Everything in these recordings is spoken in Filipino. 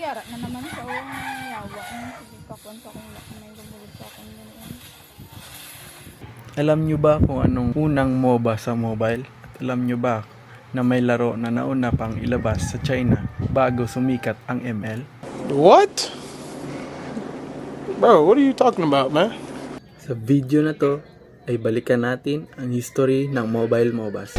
yara na naman sa o yawa. Sige kakon sa kung wala may gumulog sa akong ganoon. Alam nyo ba kung anong unang MOBA sa mobile? At alam nyo ba na may laro na nauna pang ilabas sa China bago sumikat ang ML? What? Bro, what are you talking about, man? Sa video na to ay balikan natin ang history ng mobile MOBAs.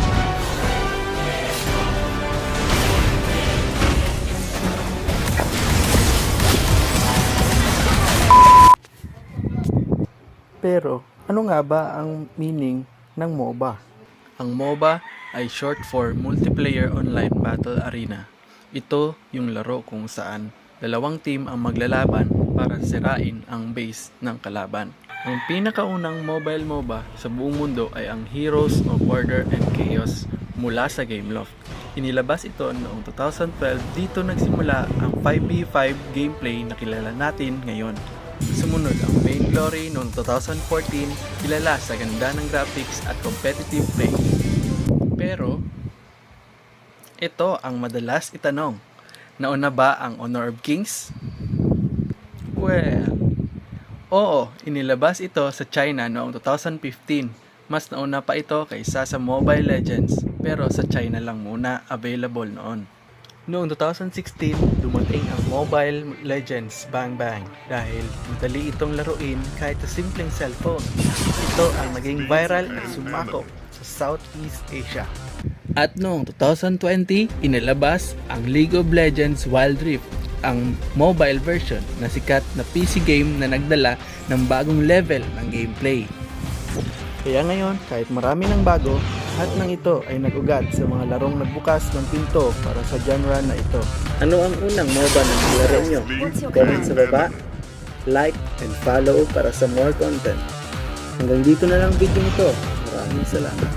Pero ano nga ba ang meaning ng MOBA? Ang MOBA ay short for Multiplayer Online Battle Arena. Ito yung laro kung saan dalawang team ang maglalaban para sirain ang base ng kalaban. Ang pinakaunang mobile MOBA sa buong mundo ay ang Heroes of Order and Chaos mula sa Gameloft. Inilabas ito noong 2012. Dito nagsimula ang 5v5 gameplay na kilala natin ngayon. Sumunod ang Vainglory noong 2014, kilala sa ganda ng graphics at competitive play. Pero, ito ang madalas itanong. Nauna ba ang Honor of Kings? Well, oo, inilabas ito sa China noong 2015. Mas nauna pa ito kaysa sa Mobile Legends, pero sa China lang muna available noon. Noong 2016, dumating ang Mobile Legends Bang Bang dahil madali itong laruin kahit sa simpleng cellphone. Ito ang naging viral at sumakop sa Southeast Asia. At noong 2020, inilabas ang League of Legends Wild Rift, ang mobile version na sikat na PC game na nagdala ng bagong level ng gameplay. Kaya ngayon, kahit marami ng bago, lahat ng ito ay nag-ugat sa mga larong nagbukas ng pinto para sa genre na ito. Ano ang unang MOBA na nilaro nyo? Comment sa baba, like, and follow para sa more content. Hanggang dito na lang video ito. Maraming salamat.